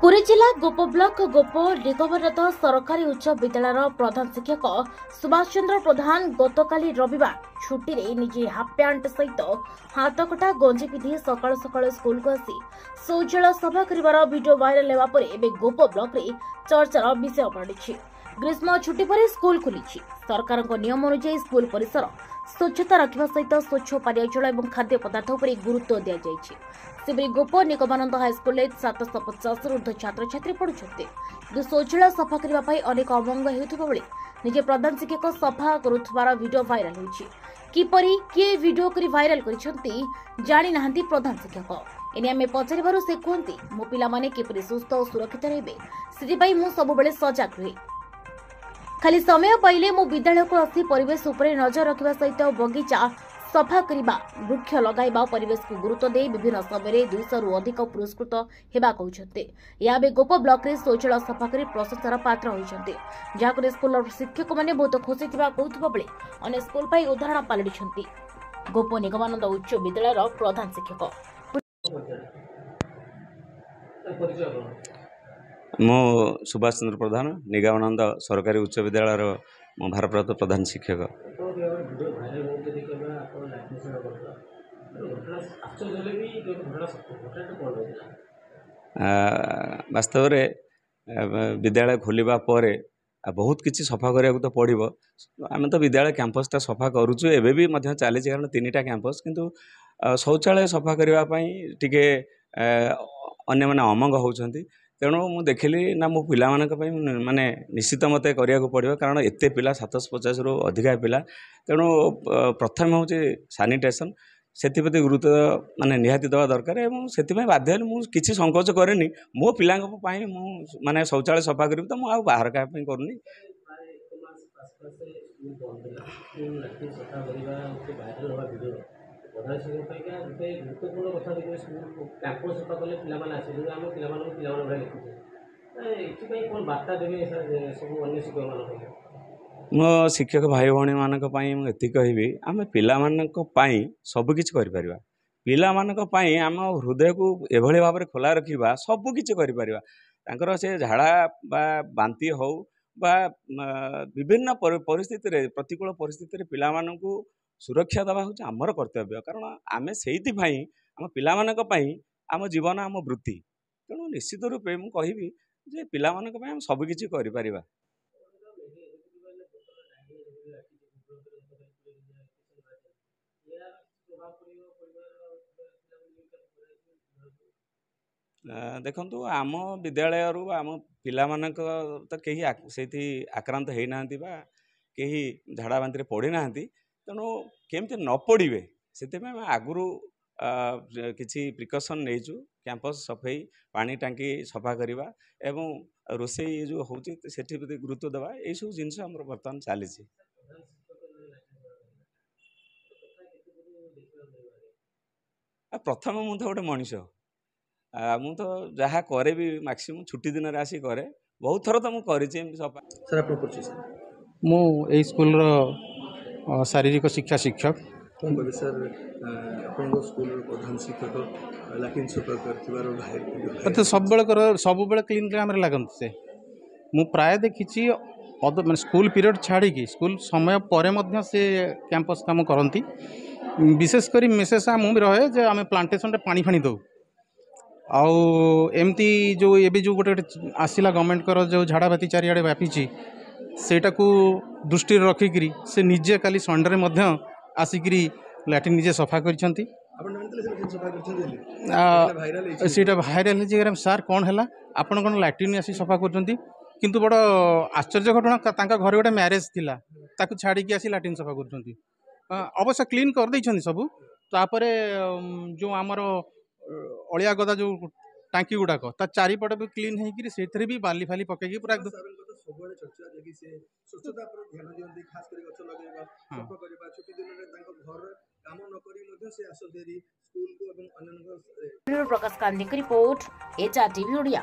पुरी जिला गोप ब्लॉक गोप निगमरत सरकारी उच्च विद्यालय प्रधान शिक्षक सुभाष चंद्र प्रधान गतकाली रविवार छुट्टी रे निजे हाफ पैंट सहित हाथकटा गंजी पिंधि सकाल सकाल स्कूल को आसी शौचालय सफा कर वीडियो वायरल होगा पर एवं गोप ब्लॉक रे चर्चार विषय पड़ी। ग्रीष्म छुट्टी पर स्कूल खुली सरकार नियम अनुसार स्कूल परिसर स्वच्छता रखा सहित स्वच्छ पानीय जल और खाद्य पदार्थ पर गुरुत्व दि जाएगी। सेपरी गोप निगमानंद हाईस्कल 750 ऊर्ध्व छात्र छात्री पढ़ुंट शौचालय सफा करने अनेक अमंग होता बेले निजे प्रधान शिक्षक सफा करुवार वीडियो वायरल होती। किपरि किए वीडियो करी वायरल करिसेंती जानि नाहंती प्रधान शिक्षक एने आमे पचारिबारु से कहंती मो पिला माने किपरि सुस्थ और सुरक्षित रहबे सेति पई मु सब बेले सजग रहे। खाली समय पाइले मो विद्यालय को आसी परिवेश उपरे नजर रखिबा सहित बगीचा सफा करिबा वृक्ष लगाइबा परिवेश को गुरुत्व दे विभिन्न समय 200 रु अधिक पुरस्कृत हेबा कहउछन्ते। याबे गोप ब्लॉक रे शौचालय सफा करी प्रशंसार पात्र होइछन्ते जाको स्कूल शिक्षक माने बहुत खुशी थिबा कहउथबा बेले अने स्कूल पई उदाहरण पालडिछन्ती। गोप निगमानंद उच्च विद्यालय प्रधान शिक्षक मो सुभाष चंद्र प्रधान निगमानंद सरकारी उच्च विद्यालय भारप्राप्त प्रधान शिक्षक। वास्तव में विद्यालय खोलिबा परे बहुत किसी सफा करिया तो पड़ो। आम तो विद्यालय कैंपसटा सफा करुचु एबे भी मध्य चली कारण 3टा कैंपस किंतु शौचालय सफा करने टिके अन्य माने अमंग होउछंती। तेणु मु देखिली ना मो पिला माने निश्चित मते करिया को पड़ो कारण एते पिला 750 रु अधिका पिला। तेणु प्रथम हूँ सानिटेशन से गुरुत्व माने निहाती दवा दरकार एवं से बाध्य मुझे संकोच कैनि मो पिला माने शौचालय सफा करी तो मुझे बाहर क्या करूनी। मो शिक्षक भाई भौणी मानक ये कहबी आम पाई सबकि कर पिला आम हृदय को एभली भाव में खोला रखा सबकि कर से झाड़ा बा बांती हो बा विभिन्न परिस्थिति प्रतिकूल परिस्थिति पिला सुरक्षा दवा हूँ आमर कर्तव्य कारण आम से आम पिला आम जीवन आम वृत्ति। तेणु निश्चित रूपे मुझे कहबी जे पिला आम सबकि कर। देखंतु आम विद्यालय आम पिला तो कहीं से आक्रांत होना कहीं झाड़ा बांति पड़ी ना तेणु केमती न पड़े से आगुरी किसी प्रिकसन नहींचु कैंपस सफाई पानी टांकी सफा करवा एवं रोषे जो होती गुरुत्व देवा यही सब जिनस बर्तमान चली। प्रथम मुझे गोटे मनीष मु तो जहाँ करे भी मैक्सिमम छुट्टी दिन में आसी करे बहुत थर तो मुझे सफा। मु स्कूल शारीरिक शिक्षा शिक्षक सर स्कूल प्रधान शिक्षक लैट्रिन सफा कर सब क्लीन काम लगती से मु प्राय देखी मैं स्कूल पीरियड छाड़ी स्कूल समय पर से कैंपस काम करती विशेषकर मेसेज मुझे रहे जे आम प्लांटेशन रे पानी फानी दो आउ एमती जो ये जो गोटे आसला गवर्नमेंट कर जो झाड़ा बाती चारिआडे व्यापी सेटा को दृष्टि रखिकी से निजे काली संडे में आसिक लैट्रिन निजे सफा कर भाइराल सार कौन है आपण कौन लैट्रिन आसी सफा कर किंतु बड़ आश्चर्य घटना घर गोटे मैरेज थिला ताकू छाड़ी आसी लैट्रिन सफा कर अवश्य क्लीन कर देइछन सब तापर जो आमर अलिया गदा जो टांकी गुड़ाक ता चारिपट भी क्लीन होकर से भी बाली फाली पकईकि पूरा प्रकाश कांदी की रिपोर्ट एचआर टीवी ओडिया।